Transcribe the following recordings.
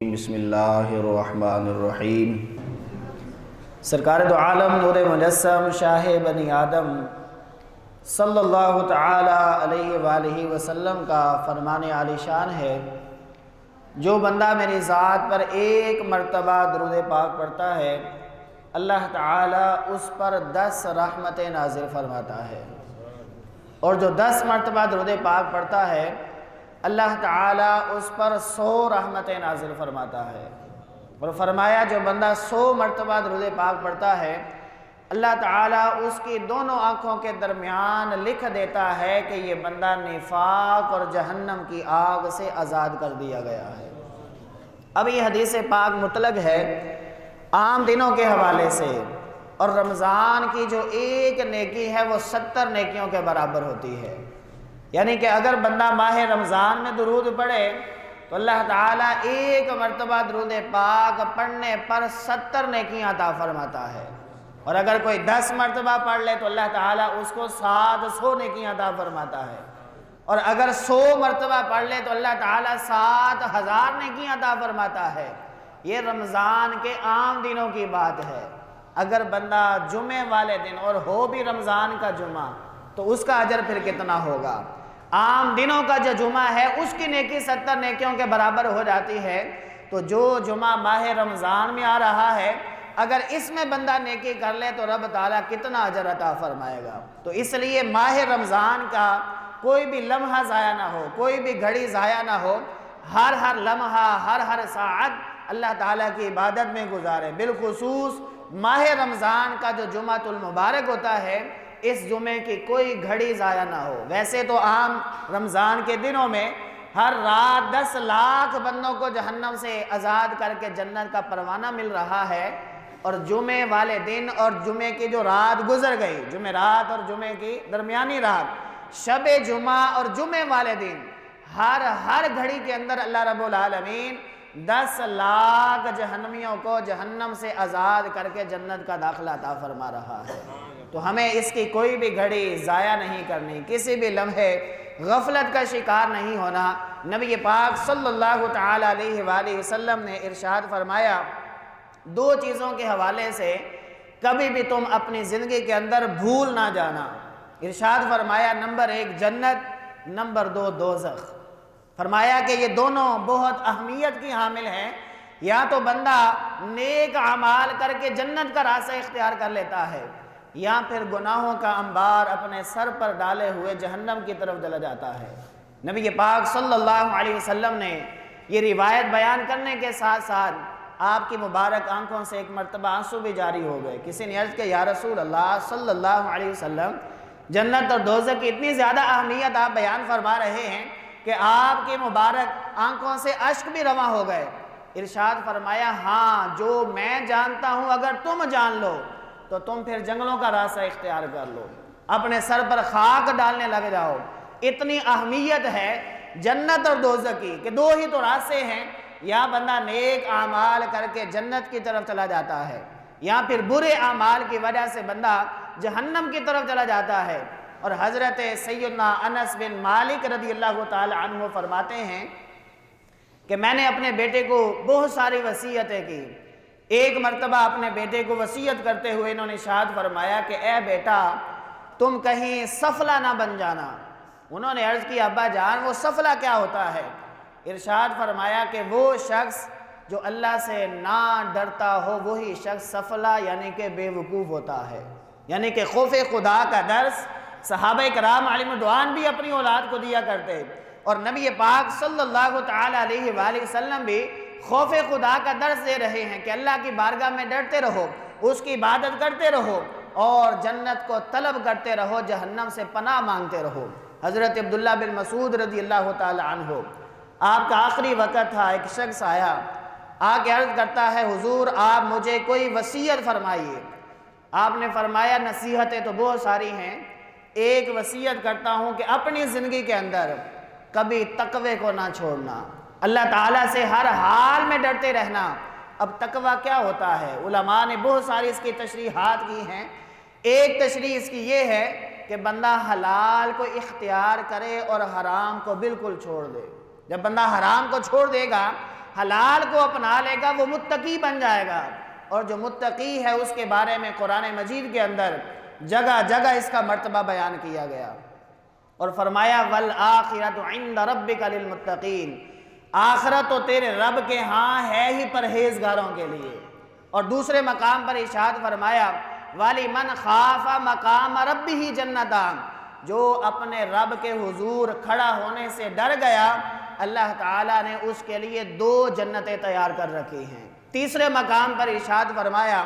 بسم اللہ الرحمن الرحیم۔ سرکار دو عالم نور مجسم شاہ بنی آدم صلی اللہ تعالی علیہ وآلہ وسلم کا فرمان عالی شان ہے، جو بندہ میری ذات پر ایک مرتبہ درود پاک پڑھتا ہے اللہ تعالی اس پر 10 رحمتیں نازل فرماتا ہے، اور جو 10 مرتبہ درود پاک پڑھتا ہے اللہ تعالیٰ اس پر 100 رحمتیں نازل فرماتا ہے۔ اور فرمایا جو بندہ 100 مرتبہ درود پاک پڑھتا ہے اللہ تعالیٰ اس کی دونوں آنکھوں کے درمیان لکھ دیتا ہے کہ یہ بندہ نفاق اور جہنم کی آگ سے آزاد کر دیا گیا ہے۔ اب یہ حدیث پاک مطلق ہے عام دنوں کے حوالے سے، اور رمضان کی جو ایک نیکی ہے وہ 70 نیکیوں کے برابر ہوتی ہے، یعنی کہ اگر بندہ ماہ رمضان میں درود پڑھے تو اللہ تعالیٰ ایک مرتبہ درود پاک پڑھنے پر 70 نیکیاں عطا فرماتا ہے، اور اگر کوئی 10 مرتبہ پڑھ لے تو اللہ تعالیٰ اس کو 700 نیکیاں عطا فرماتا ہے، اور اگر 100 مرتبہ پڑھ لے تو اللہ تعالیٰ 7000 نیکیاں عطا فرماتا ہے۔ یہ رمضان کے عام دنوں کی بات ہے۔ اگر بندہ جمعے والے دن اور ہو بھی رمضان کا جمعہ تو اس کا اجر پھر کتنا ہوگا؟ عام دنوں کا جو جمعہ ہے اس کی نیکی 70 نیکیوں کے برابر ہو جاتی ہے، تو جو جمعہ ماہ رمضان میں آ رہا ہے اگر اس میں بندہ نیکی کر لے تو رب تعالیٰ کتنا اجر عطا فرمائے گا۔ تو اس لیے ماہ رمضان کا کوئی بھی لمحہ ضائع نہ ہو، کوئی بھی گھڑی ضائع نہ ہو، ہر لمحہ ہر ساعت اللہ تعالیٰ کی عبادت میں گزارے۔ بالخصوص ماہ رمضان کا جو جمعہ المبارک ہوتا ہے اس جمعے کی کوئی گھڑی ضائع نہ ہو۔ ویسے تو عام رمضان کے دنوں میں ہر رات 10 لاکھ بندوں کو جہنم سے آزاد کر کے جنت کا پروانہ مل رہا ہے، اور جمعے والے دن اور جمعے کی جو رات گزر گئی، جمعے رات اور جمعے کی درمیانی رات، شب جمعہ اور جمعے والے دن ہر گھڑی کے اندر اللہ رب العالمین 10 لاکھ جہنمیوں کو جہنم سے آزاد کر کے جنت کا داخلہ عطا فرما رہا ہے۔ تو ہمیں اس کی کوئی بھی گھڑی ضائع نہیں کرنی، کسی بھی لمحے غفلت کا شکار نہیں ہونا۔ نبی پاک صلی اللہ تعالی علیہ وآلہ وسلم نے ارشاد فرمایا 2 چیزوں کے حوالے سے کبھی بھی تم اپنی زندگی کے اندر بھول نہ جانا۔ ارشاد فرمایا نمبر 1 جنت، نمبر 2 دوزخ۔ فرمایا کہ یہ دونوں بہت اہمیت کی حامل ہیں، یا تو بندہ نیک اعمال کر کے جنت کا راستہ اختیار کر لیتا ہے، یا پھر گناہوں کا انبار اپنے سر پر ڈالے ہوئے جہنم کی طرف چلا جاتا ہے۔ نبی پاک صلی اللہ علیہ وسلم نے یہ روایت بیان کرنے کے ساتھ ساتھ آپ کی مبارک آنکھوں سے ایک مرتبہ آنسو بھی جاری ہو گئے۔ کسی نے عرض کیا یا رسول اللہ صلی اللہ علیہ وسلم، جنت اور دوزخ کی اتنی زیادہ اہمیت آپ بیان فرما رہے ہیں کہ آپ کی مبارک آنکھوں سے اشک بھی رواں ہو گئے۔ ارشاد فرمایا ہاں، جو میں جانتا ہوں اگر تم جان لو تو تم پھر جنگلوں کا راستہ اختیار کر لو، اپنے سر پر خاک ڈالنے لگ جاؤ۔ اتنی اہمیت ہے جنت اور دوزخ کی کہ 2 ہی تو راستے ہیں، یا بندہ نیک اعمال کر کے جنت کی طرف چلا جاتا ہے، یا پھر برے اعمال کی وجہ سے بندہ جہنم کی طرف چلا جاتا ہے۔ اور حضرت سیدنا انس بن مالک رضی اللہ تعالی عنہ فرماتے ہیں کہ میں نے اپنے بیٹے کو بہت ساری وصیتیں کی۔ ایک مرتبہ اپنے بیٹے کو وصیت کرتے ہوئے انہوں نے ارشاد فرمایا کہ اے بیٹا تم کہیں سفلہ نہ بن جانا۔ انہوں نے عرض کی ابا جان وہ سفلہ کیا ہوتا ہے؟ ارشاد فرمایا کہ وہ شخص جو اللہ سے نہ ڈرتا ہو وہی شخص سفلہ یعنی کہ بے وقوف ہوتا ہے۔ یعنی کہ خوف خدا کا درس صحابہ کرام علیہم رضوان بھی اپنی اولاد کو دیا کرتے، اور نبی پاک صلی اللہ تعالی علیہ وآلہ وسلم بھی خوف خدا کا درس دے رہے ہیں کہ اللہ کی بارگاہ میں ڈرتے رہو، اس کی عبادت کرتے رہو، اور جنت کو طلب کرتے رہو، جہنم سے پناہ مانگتے رہو۔ حضرت عبداللہ بن مسعود رضی اللہ تعالی عنہ، آپ کا آخری وقت تھا، ایک شخص آیا آ کے عرض کرتا ہے حضور آپ مجھے کوئی وصیت فرمائیے۔ آپ نے فرمایا نصیحتیں تو بہت ساری ہیں، ایک وصیت کرتا ہوں کہ اپنی زندگی کے اندر کبھی تقوی کو نہ چھوڑنا، اللہ تعالیٰ سے ہر حال میں ڈرتے رہنا۔ اب تقوی کیا ہوتا ہے؟ علماء نے بہت ساری اس کی تشریحات کی ہیں۔ ایک تشریح اس کی یہ ہے کہ بندہ حلال کو اختیار کرے اور حرام کو بالکل چھوڑ دے۔ جب بندہ حرام کو چھوڑ دے گا، حلال کو اپنا لے گا وہ متقی بن جائے گا، اور جو متقی ہے اس کے بارے میں قرآن مجید کے اندر جگہ جگہ اس کا مرتبہ بیان کیا گیا، اور فرمایا وَالْآخِرَةُ عِنْدَ رَبِّكَ لِلْمُتَّقِينَ، آخرت تو تیرے رب کے ہاں ہے ہی پرہیزگاروں کے لیے۔ اور دوسرے مقام پر ارشاد فرمایا وَلِمَنْ خَافَ مَقَامَ رَبِّهِ جَنَّتَانِ، جو اپنے رب کے حضور کھڑا ہونے سے ڈر گیا، اللہ تعالیٰ نے اس کے لیے 2 جنتیں تیار کر رکھی ہیں۔ تیسرے مقام پر ارشاد فرمایا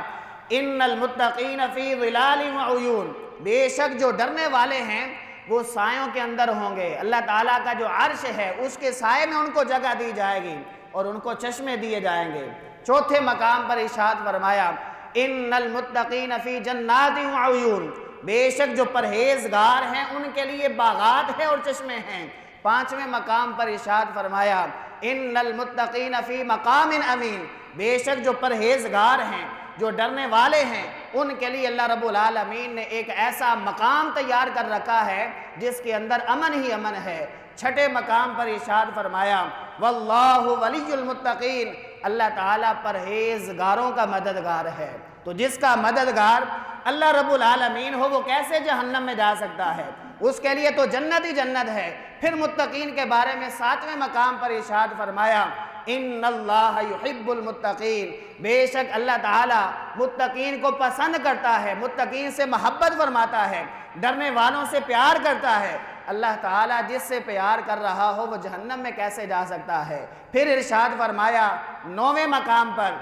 اِنَّ الْمُتَّقِينَ فِي ظِلَالٍ وَعُيُونٍ، بے شک جو ڈرنے والے ہیں وہ سایوں کے اندر ہوں گے، اللہ تعالیٰ کا جو عرش ہے اس کے سائے میں ان کو جگہ دی جائے گی اور ان کو چشمے دیے جائیں گے۔ چوتھے مقام پر ارشاد فرمایا اِنَّ الْمُتَّقِينَ فِي جَنَّاتٍ وَعُيُونٍ، بے شک جو پرہیزگار ہیں ان کے لیے باغات ہیں اور چشمے ہیں۔ پانچویں مقام پر ارشاد فرمایا اِنَّ الْمُتَّقِينَ فِي مَقَامٍ أَمِينٍ، بے شک جو پرہیزگار ہیں، جو ڈرنے والے ہیں، ان کے لیے اللہ رب العالمین نے ایک ایسا مقام تیار کر رکھا ہے جس کے اندر امن ہی امن ہے۔ چھٹے مقام پر ارشاد فرمایا واللہ ولی المتقین، اللہ تعالیٰ پرہیزگاروں کا مددگار ہے۔ تو جس کا مددگار اللہ رب العالمین ہو وہ کیسے جہنم میں جا سکتا ہے؟ اس کے لیے تو جنت ہی جنت ہے۔ پھر متقین کے بارے میں 7ویں مقام پر ارشاد فرمایا ان اللہ یحب المتقین، بے شک اللہ تعالیٰ متقین کو پسند کرتا ہے، متقین سے محبت فرماتا ہے، ڈرنے والوں سے پیار کرتا ہے۔ اللہ تعالیٰ جس سے پیار کر رہا ہو وہ جہنم میں کیسے جا سکتا ہے؟ پھر ارشاد فرمایا 9ویں مقام پر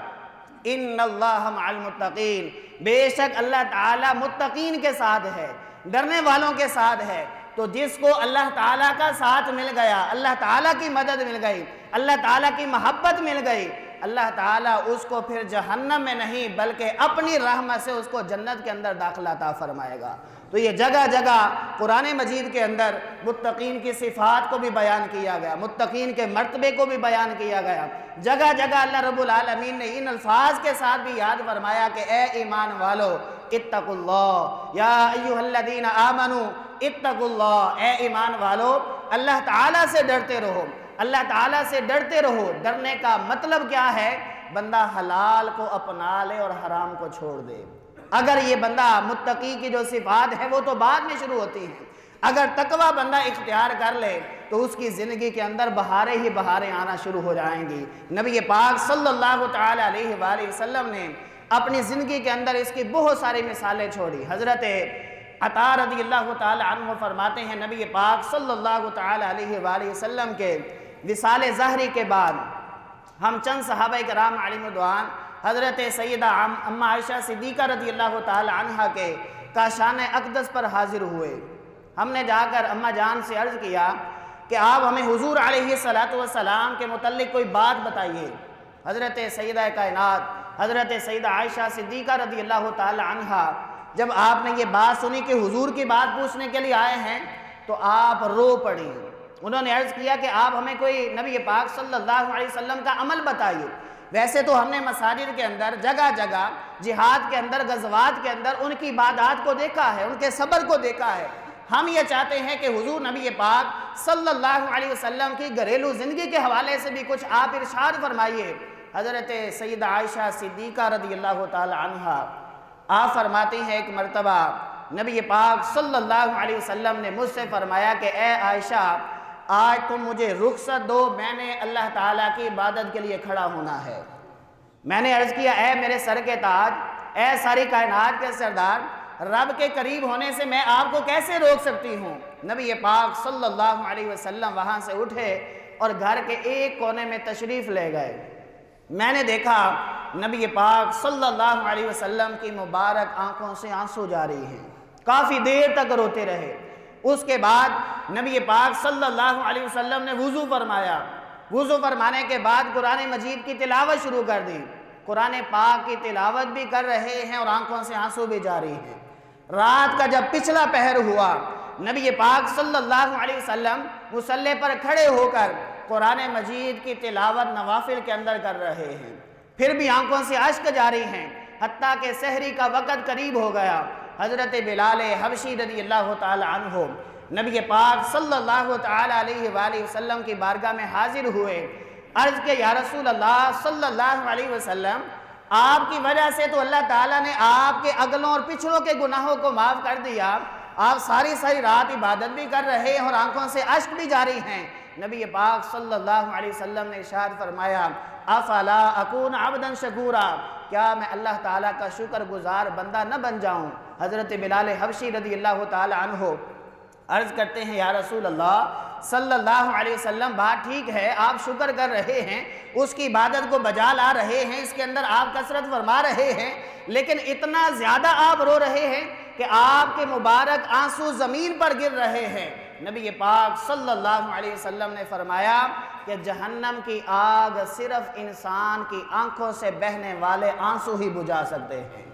ان اللہ مع المتقین، بے شک اللہ تعالیٰ متقین کے ساتھ ہے، ڈرنے والوں کے ساتھ ہے۔ تو جس کو اللہ تعالیٰ کا ساتھ مل گیا، اللہ تعالیٰ کی مدد مل گئی، اللہ تعالیٰ کی محبت مل گئی، اللہ تعالیٰ اس کو پھر جہنم میں نہیں بلکہ اپنی رحمت سے اس کو جنت کے اندر داخلہ عطا فرمائے گا۔ تو یہ جگہ جگہ قرآن مجید کے اندر متقین کی صفات کو بھی بیان کیا گیا، متقین کے مرتبے کو بھی بیان کیا گیا۔ جگہ جگہ اللہ رب العالمین نے ان الفاظ کے ساتھ بھی یاد فرمایا کہ اے ایمان والو اتقوا اللہ یا ایھا الذین آمنوا اتقوا اللہ، اے ایمان والو اللہ تعالیٰ سے ڈرتے رہو، اللہ تعالیٰ سے ڈرتے رہو۔ ڈرنے کا مطلب کیا ہے؟ بندہ حلال کو اپنا لے اور حرام کو چھوڑ دے۔ اگر یہ بندہ متقی کی جو صفات ہے وہ تو بعد میں شروع ہوتی ہیں، اگر تقوی بندہ اختیار کر لے تو اس کی زندگی کے اندر بہاریں ہی بہاریں آنا شروع ہو جائیں گی۔ نبی پاک صلی اللہ تعالیٰ علیہ وآلہ وسلم نے اپنی زندگی کے اندر اس کی بہت ساری مثالیں چھوڑی۔ حضرت عطا رضی اللہ تعالیٰ عنہ فرماتے ہیں نبی پاک صلی اللہ تعالیٰ علیہ وآلہ وسلم کے وصال ظاہری کے بعد ہم چند صحابہ کرام علیہم رضوان حضرت سیدہ اماں عائشہ صدیقہ رضی اللہ تعالیٰ عنہ کے کاشان اقدس پر حاضر ہوئے۔ ہم نے جا کر اماں جان سے عرض کیا کہ آپ ہمیں حضور علیہ السلام کے متعلق کوئی بات بتائیے۔ حضرت سیدہ کائنات حضرت سیدہ عائشہ صدیقہ رضی اللہ تعالیٰ عنہ جب آپ نے یہ بات سنی کہ حضور کی بات پوچھنے کے لیے آئے ہیں تو آپ رو پڑی۔ انہوں نے عرض کیا کہ آپ ہمیں کوئی نبی پاک صلی اللہ علیہ وسلم کا عمل بتائیے۔ ویسے تو ہم نے مساجد کے اندر جگہ جگہ جہاد کے اندر غزوات کے اندر ان کی عبادات کو دیکھا ہے، ان کے صبر کو دیکھا ہے۔ ہم یہ چاہتے ہیں کہ حضور نبی پاک صلی اللہ علیہ وسلم کی گھریلو زندگی کے حوالے سے بھی کچھ آپ ارشاد فرمائیے۔ حضرت سیدہ عائشہ صدیقہ رضی اللہ تعالی عنہا آپ فرماتی ہیں ایک مرتبہ نبی پاک صلی اللہ علیہ وسلم نے مجھ سے فرمایا کہ اے عائشہ آج تم مجھے رخصت دو، میں نے اللہ تعالیٰ کی عبادت کے لیے کھڑا ہونا ہے۔ میں نے عرض کیا اے میرے سر کے تاج، اے ساری کائنات کے سردار، رب کے قریب ہونے سے میں آپ کو کیسے روک سکتی ہوں؟ نبی پاک صلی اللہ علیہ وسلم وہاں سے اٹھے اور گھر کے ایک کونے میں تشریف لے گئے۔ میں نے دیکھا نبی پاک صلی اللہ علیہ وسلم کی مبارک آنکھوں سے آنسو جاری ہیں، کافی دیر تک روتے رہے۔ اس کے بعد نبی پاک صلی اللہ علیہ وسلم نے وضو فرمایا، وضو فرمانے کے بعد قرآن مجید کی تلاوت شروع کر دی۔ قرآن پاک کی تلاوت بھی کر رہے ہیں اور آنکھوں سے آنسو بھی جاری ہیں۔ رات کا جب پچھلا پہر ہوا نبی پاک صلی اللہ علیہ وسلم مصلی پر کھڑے ہو کر قرآن مجید کی تلاوت نوافل کے اندر کر رہے ہیں، پھر بھی آنکھوں سے اشک جاری ہیں، حتیٰ کہ سحری کا وقت قریب ہو گیا۔ حضرت بلال حبشی رضی اللہ تعالی عنہ نبی پاک صلی اللہ تعالی علیہ وآلہ وسلم کی بارگاہ میں حاضر ہوئے۔ عرض کہ یا رسول اللہ صلی اللہ علیہ وسلم، آپ کی وجہ سے تو اللہ تعالیٰ نے آپ کے اگلوں اور پچھلوں کے گناہوں کو معاف کر دیا، آپ ساری رات عبادت بھی کر رہے ہیں اور آنکھوں سے اشک بھی جاری ہیں۔ نبی پاک صلی اللہ علیہ وسلم نے ارشاد فرمایا افلا اکون عبدا شکورا، کیا میں اللہ تعالیٰ کا شکر گزار بندہ نہ بن جاؤں؟ حضرت بلال حبشی رضی اللہ تعالی عنہ عرض کرتے ہیں یا رسول اللہ صلی اللہ علیہ وسلم، بات ٹھیک ہے، آپ شکر کر رہے ہیں، اس کی عبادت کو بجا لا رہے ہیں، اس کے اندر آپ کثرت فرما رہے ہیں، لیکن اتنا زیادہ آپ رو رہے ہیں کہ آپ کے مبارک آنسو زمین پر گر رہے ہیں۔ نبی پاک صلی اللہ علیہ وسلم نے فرمایا کہ جہنم کی آگ صرف انسان کی آنکھوں سے بہنے والے آنسو ہی بجھا سکتے ہیں۔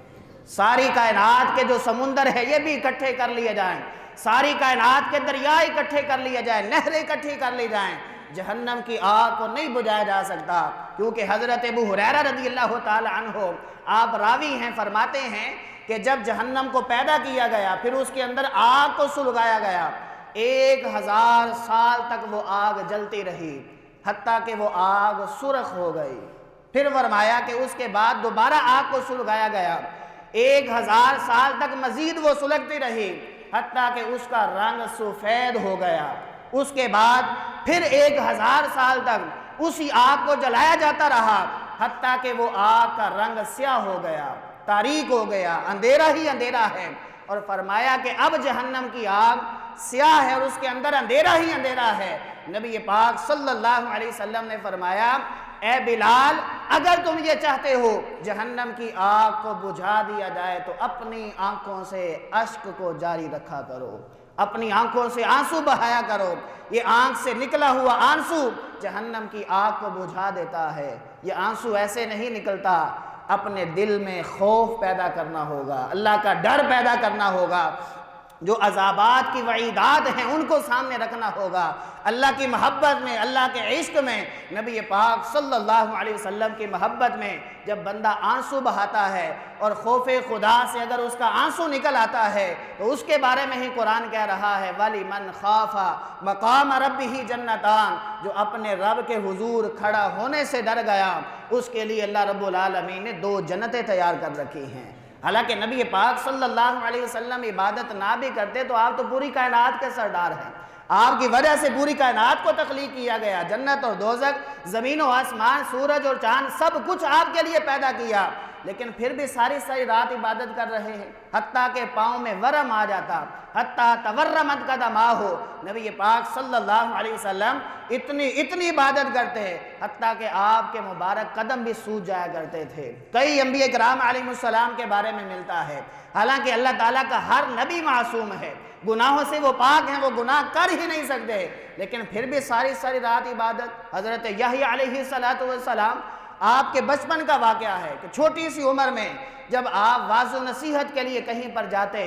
ساری کائنات کے جو سمندر ہے یہ بھی اکٹھے کر لیے جائیں، ساری کائنات کے دریا اکٹھے کر لیے جائیں، نہریں اکٹھی کر لی جائیں، جہنم کی آگ کو نہیں بجھایا جا سکتا، کیونکہ حضرت ابو ہریرہ رضی اللہ تعالی عنہ آپ راوی ہیں، فرماتے ہیں کہ جب جہنم کو پیدا کیا گیا پھر اس کے اندر آگ کو سلگایا گیا، 1000 سال تک وہ آگ جلتی رہی حتیٰ کہ وہ آگ سرخ ہو گئی۔ پھر فرمایا کہ اس کے بعد دوبارہ آگ کو سلگایا گیا، 1000 سال تک مزید وہ سلگتی رہی حتیٰ کہ اس کا رنگ سفید ہو گیا۔ اس کے بعد پھر 1000 سال تک اسی آگ کو جلایا جاتا رہا حتیٰ کہ وہ آگ کا رنگ سیاہ ہو گیا، تاریک ہو گیا، اندھیرا ہی اندھیرا ہے، اور فرمایا کہ اب جہنم کی آگ سیاہ ہے اور اس کے اندر اندھیرا ہی اندھیرا ہے۔ نبی پاک صلی اللہ علیہ وسلم نے فرمایا اے بلال، اگر تم یہ چاہتے ہو جہنم کی آگ کو بجھا دیا جائے تو اپنی آنکھوں سے اشک کو جاری رکھا کرو، اپنی آنکھوں سے آنسو بہایا کرو، یہ آنکھ سے نکلا ہوا آنسو جہنم کی آگ کو بجھا دیتا ہے۔ یہ آنسو ایسے نہیں نکلتا، اپنے دل میں خوف پیدا کرنا ہوگا، اللہ کا ڈر پیدا کرنا ہوگا، جو عذابات کی وعیدات ہیں ان کو سامنے رکھنا ہوگا، اللہ کی محبت میں، اللہ کے عشق میں، نبی پاک صلی اللہ علیہ وسلم کی محبت میں جب بندہ آنسو بہاتا ہے اور خوف خدا سے اگر اس کا آنسو نکل آتا ہے تو اس کے بارے میں ہی قرآن کہہ رہا ہے وَلِمَنْ خَافَ مَقَامَ رَبِّهِ جَنَّتَانِ، جو اپنے رب کے حضور کھڑا ہونے سے ڈر گیا اس کے لیے اللہ رب العالمین نے 2 جنتیں تیار کر رکھی ہیں۔ حالانکہ نبی پاک صلی اللہ علیہ وسلم عبادت نہ بھی کرتے تو آپ تو پوری کائنات کے سردار ہیں، آپ کی وجہ سے پوری کائنات کو تخلیق کیا گیا، جنت اور دوزخ، زمین و آسمان، سورج اور چاند، سب کچھ آپ کے لیے پیدا کیا، لیکن پھر بھی ساری رات عبادت کر رہے ہیں حتیٰ کہ پاؤں میں ورم آ جاتا، حتیٰ تورمت قدماہ، نبی پاک صلی اللہ علیہ وسلم اتنی عبادت کرتے ہیں حتیٰ کہ آپ کے مبارک قدم بھی سوج جایا کرتے تھے۔ کئی انبیاء کرام علیہ السلام کے بارے میں ملتا ہے، حالانکہ اللہ تعالیٰ کا ہر نبی معصوم ہے، گناہوں سے وہ پاک ہیں، وہ گناہ کر ہی نہیں سکتے، لیکن پھر بھی ساری رات عبادت۔ حضرت یحییٰ علیہ السلام آپ کے بچپن کا واقعہ ہے کہ چھوٹی سی عمر میں جب آپ واعظ و نصیحت کے لیے کہیں پر جاتے،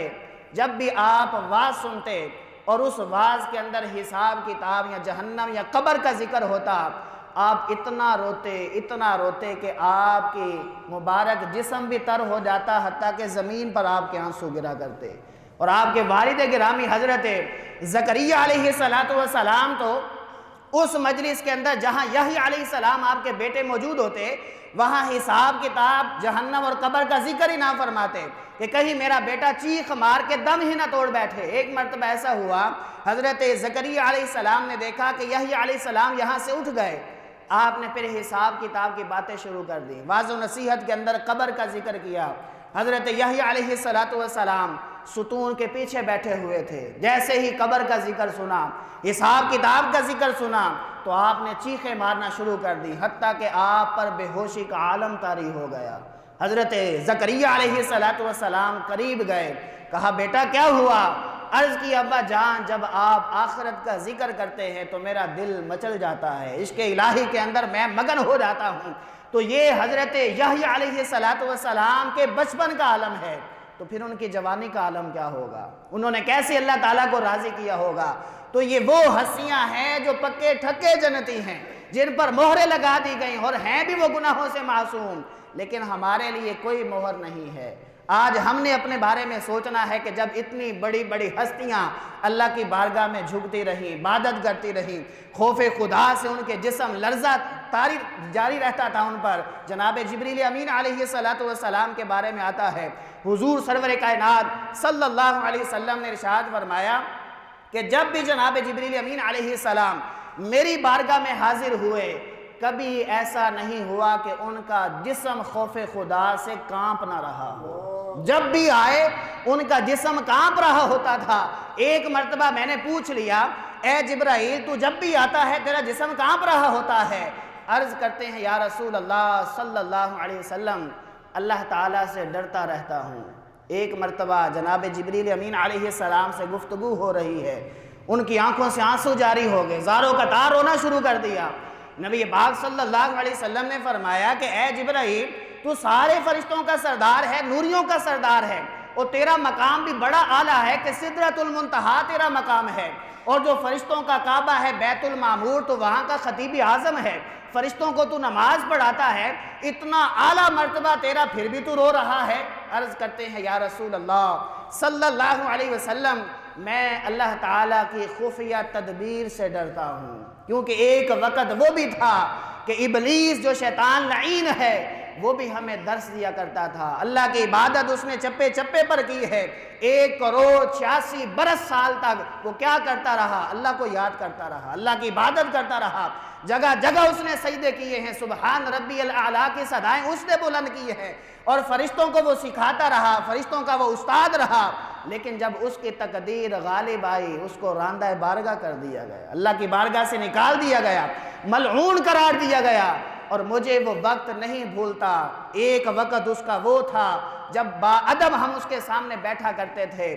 جب بھی آپ واعظ سنتے اور اس واعظ کے اندر حساب کتاب یا جہنم یا قبر کا ذکر ہوتا، آپ اتنا روتے کہ آپ کی مبارک جسم بھی تر ہو جاتا حتیٰ کہ زمین پر آپ کے آنسو گرا کرتے۔ اور آپ کے والد گرامی حضرت زکریا علیہ السلام تو اس مجلس کے اندر جہاں یحییٰ علیہ السلام آپ کے بیٹے موجود ہوتے وہاں حساب کتاب جہنم اور قبر کا ذکر ہی نہ فرماتے کہ کہیں میرا بیٹا چیخ مار کے دم ہی نہ توڑ بیٹھے۔ ایک مرتبہ ایسا ہوا، حضرت زکریا علیہ السلام نے دیکھا کہ یحییٰ علیہ السلام یہاں سے اٹھ گئے، آپ نے پھر حساب کتاب کی باتیں شروع کر دی، واعظ و نصیحت کے اندر قبر کا ذکر کیا۔ حضرت یحییٰ علیہ السلام ستون کے پیچھے بیٹھے ہوئے تھے، جیسے ہی قبر کا ذکر سنا، حساب کتاب کا ذکر سنا تو آپ نے چیخیں مارنا شروع کر دی حتیٰ کہ آپ پر بے ہوشی کا عالم طاری ہو گیا۔ حضرت زکریا علیہ السلام قریب گئے، کہا بیٹا کیا ہوا؟ عرض کی ابا جان جب آپ آخرت کا ذکر کرتے ہیں تو میرا دل مچل جاتا ہے، عشق الہی کے اندر میں مگن ہو جاتا ہوں۔ تو یہ حضرت یحییٰ علیہ السلام کے بچپن کا عالم ہے، تو پھر ان کی جوانی کا عالم کیا ہوگا؟ انہوں نے کیسے اللہ تعالیٰ کو راضی کیا ہوگا؟ تو یہ وہ ہستیاں ہیں جو پکے ٹھکے جنتی ہیں، جن پر مہریں لگا دی گئیں اور ہیں بھی وہ گناہوں سے معصوم، لیکن ہمارے لیے کوئی مہر نہیں ہے۔ آج ہم نے اپنے بارے میں سوچنا ہے کہ جب اتنی بڑی بڑی ہستیاں اللہ کی بارگاہ میں جھکتی رہیں، عبادت کرتی رہیں، خوف خدا سے ان کے جسم لرزہ طاری جاری رہتا تھا ان پر، جناب جبریل امین علیہ السلام کے بارے میں آتا ہے، حضور سرور کائنات صلی اللہ علیہ وسلم نے ارشاد فرمایا کہ جب بھی جناب جبریل امین علیہ السلام میری بارگاہ میں حاضر ہوئے، کبھی ایسا نہیں ہوا کہ ان کا جسم خوف خدا سے کانپ نہ رہا ہو۔ جب بھی آئے ان کا جسم کانپ رہا ہوتا تھا۔ ایک مرتبہ میں نے پوچھ لیا، اے جبرائیل تو جب بھی آتا ہے تیرا جسم کانپ رہا ہوتا ہے؟ عرض کرتے ہیں یا رسول اللہ صلی اللہ علیہ وسلم اللہ تعالیٰ سے ڈرتا رہتا ہوں۔ ایک مرتبہ جناب جبریل امین علیہ السلام سے گفتگو ہو رہی ہے، ان کی آنکھوں سے آنسو جاری ہو گئے، زاروں کا تار رونا شروع کر دیا۔ نبی پاک صلی اللہ علیہ وسلم نے فرمایا کہ اے جبرائیل تو سارے فرشتوں کا سردار ہے، نوریوں کا سردار ہے، اور تیرا مقام بھی بڑا اعلیٰ ہے کہ سدرۃ المنتہا تیرا مقام ہے، اور جو فرشتوں کا کعبہ ہے بیت المعمور تو وہاں کا خطیب اعظم ہے، فرشتوں کو تو نماز پڑھاتا ہے، اتنا اعلیٰ مرتبہ تیرا پھر بھی تو رو رہا ہے۔ عرض کرتے ہیں یا رسول اللہ صلی اللہ علیہ وسلم میں اللہ تعالیٰ کی خفیہ تدبیر سے ڈرتا ہوں، کیونکہ ایک وقت وہ بھی تھا کہ ابلیس جو شیطان لعین ہے وہ بھی ہمیں درس دیا کرتا تھا، اللہ کی عبادت اس نے چپے چپے پر کی ہے، 1,86 برس سال تک وہ کیا کرتا رہا؟ اللہ کو یاد کرتا رہا، اللہ کی عبادت کرتا رہا، جگہ جگہ اس نے سجدے کیے ہیں، سبحان ربی الاعلیٰ کی صدائیں اس نے بلند کی ہیں، اور فرشتوں کو وہ سکھاتا رہا، فرشتوں کا وہ استاد رہا، لیکن جب اس کی تقدیر غالب آئی اس کو راندہ بارگاہ کر دیا گیا، اللہ کی بارگاہ سے نکال دیا گیا، ملعون قرار دیا گیا۔ اور مجھے وہ وقت نہیں بھولتا، ایک وقت اس کا وہ تھا جب باادب ہم اس کے سامنے بیٹھا کرتے تھے،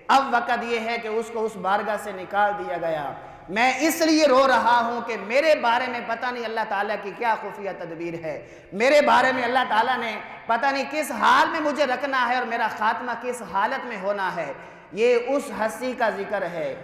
اب وقت یہ ہے کہ اس کو اس بارگاہ سے نکال دیا گیا۔ میں اس لیے رو رہا ہوں کہ میرے بارے میں پتہ نہیں اللہ تعالیٰ کی کیا خفیہ تدبیر ہے، میرے بارے میں اللہ تعالیٰ نے پتہ نہیں کس حال میں مجھے رکھنا ہے اور میرا خاتمہ کس حالت میں ہونا ہے۔ یہ اس ہستی کا ذکر ہے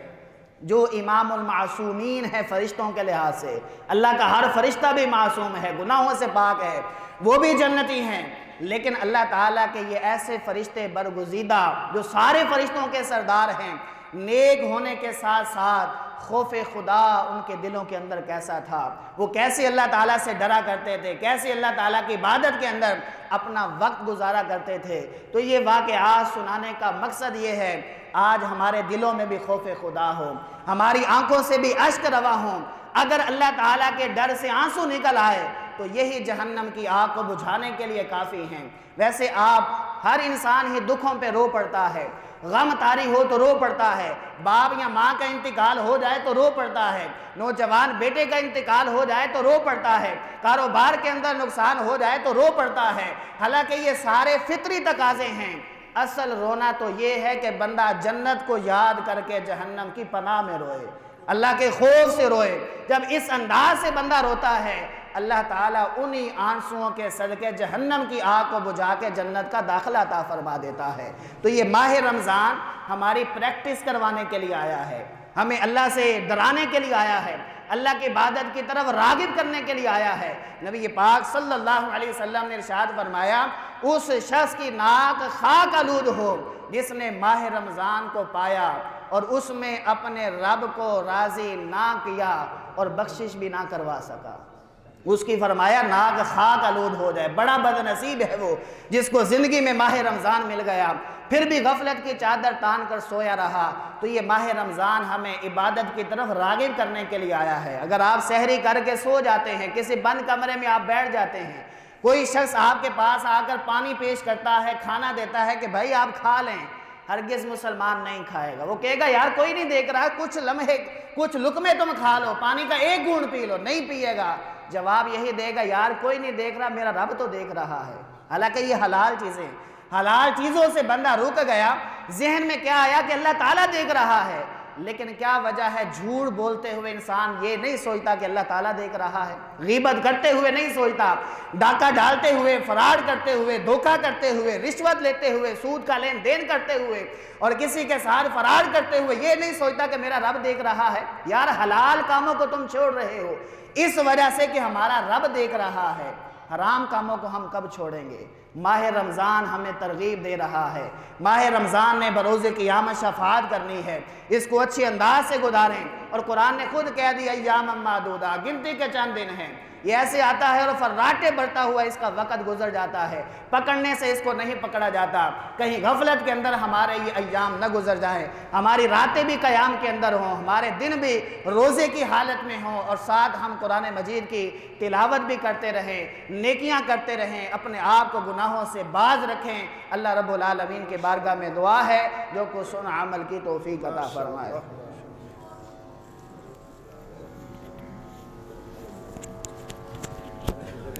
جو امام المعصومین ہے فرشتوں کے لحاظ سے، اللہ کا ہر فرشتہ بھی معصوم ہے، گناہوں سے پاک ہے، وہ بھی جنتی ہیں، لیکن اللہ تعالیٰ کے یہ ایسے فرشتے برگزیدہ جو سارے فرشتوں کے سردار ہیں، نیک ہونے کے ساتھ ساتھ خوف خدا ان کے دلوں کے اندر کیسا تھا، وہ کیسے اللہ تعالیٰ سے ڈرا کرتے تھے، کیسے اللہ تعالیٰ کی عبادت کے اندر اپنا وقت گزارا کرتے تھے۔ تو یہ واقعات سنانے کا مقصد یہ ہے آج ہمارے دلوں میں بھی خوف خدا ہو، ہماری آنکھوں سے بھی اشک روا ہوں، اگر اللہ تعالیٰ کے ڈر سے آنسو نکل آئے تو یہی جہنم کی آگ کو بجھانے کے لیے کافی ہیں۔ ویسے آپ ہر انسان ہی دکھوں پہ رو پڑتا ہے، غم طاری ہو تو رو پڑتا ہے، باپ یا ماں کا انتقال ہو جائے تو رو پڑتا ہے، نوجوان بیٹے کا انتقال ہو جائے تو رو پڑتا ہے، کاروبار کے اندر نقصان ہو جائے تو رو پڑتا ہے، حالانکہ یہ سارے فطری تقاضے ہیں۔ اصل رونا تو یہ ہے کہ بندہ جنت کو یاد کر کے جہنم کی پناہ میں روئے، اللہ کے خوف سے روئے۔ جب اس انداز سے بندہ روتا ہے اللہ تعالیٰ انہی آنسوؤں کے صدقے جہنم کی آگ کو بجھا کے جنت کا داخلہ عطا فرما دیتا ہے۔ تو یہ ماہ رمضان ہماری پریکٹس کروانے کے لیے آیا ہے، ہمیں اللہ سے ڈرانے کے لیے آیا ہے، اللہ کی عبادت کی طرف راغب کرنے کے لیے آیا ہے۔ نبی پاک صلی اللہ علیہ وسلم نے ارشاد فرمایا اس شخص کی ناک خاک آلود ہو جس نے ماہ رمضان کو پایا اور اس میں اپنے رب کو راضی نہ کیا اور بخشش بھی نہ کروا سکا، اس کی فرمایا ناک خاک آلود ہو جائے۔ بڑا بد نصیب ہے وہ جس کو زندگی میں ماہ رمضان مل گیا پھر بھی غفلت کی چادر تان کر سویا رہا۔ تو یہ ماہ رمضان ہمیں عبادت کی طرف راغب کرنے کے لیے آیا ہے۔ اگر آپ سحری کر کے سو جاتے ہیں، کسی بند کمرے میں آپ بیٹھ جاتے ہیں، کوئی شخص آپ کے پاس آ کر پانی پیش کرتا ہے، کھانا دیتا ہے کہ بھائی آپ کھا لیں، ہرگز مسلمان نہیں کھائے گا، وہ کہے گا یار کوئی نہیں دیکھ رہا، کچھ لمحے کچھ لقمے تم کھا لو، پانی کا ایک گھونٹ پی لو، نہیں پیے گا۔ جواب یہی دے گا یار کوئی نہیں دیکھ رہا، میرا رب تو دیکھ رہا ہے۔ حالانکہ یہ حلال چیزیں، حلال چیزوں سے بندہ رک گیا، ذہن میں کیا آیا کہ اللہ تعالیٰ دیکھ رہا ہے، لیکن کیا وجہ ہے جھوٹ بولتے ہوئے انسان یہ نہیں سوچتا کہ اللہ تعالیٰ دیکھ رہا ہے، غیبت کرتے ہوئے نہیں سوچتا، ڈاکہ ڈالتے ہوئے، فراڈ کرتے ہوئے، دھوکہ کرتے ہوئے، رشوت لیتے ہوئے، سود کا لین دین کرتے ہوئے اور کسی کے ساتھ فراڈ کرتے ہوئے یہ نہیں سوچتا کہ میرا رب دیکھ رہا ہے۔ یار حلال کاموں کو تم چھوڑ رہے ہو اس وجہ سے کہ ہمارا رب دیکھ رہا ہے، حرام کاموں کو ہم کب چھوڑیں گے؟ ماہ رمضان ہمیں ترغیب دے رہا ہے، ماہ رمضان نے بروز قیامت شفاعت کرنی ہے، اس کو اچھے انداز سے گزاریں۔ اور قرآن نے خود کہہ دیا ایام معدودہ، گنتی کے چند دن ہیں، یہ ایسے آتا ہے اور فراٹے بڑھتا ہوا اس کا وقت گزر جاتا ہے، پکڑنے سے اس کو نہیں پکڑا جاتا۔ کہیں غفلت کے اندر ہمارے یہ ایام نہ گزر جائیں، ہماری راتیں بھی قیام کے اندر ہوں، ہمارے دن بھی روزے کی حالت میں ہوں، اور ساتھ ہم قرآن مجید کی تلاوت بھی کرتے رہیں، نیکیاں کرتے رہیں، اپنے آپ کو گناہوں سے باز رکھیں۔ اللہ رب العالمین کے بارگاہ میں دعا ہے جو کو سن عمل کی توفیق عطا فرمائے۔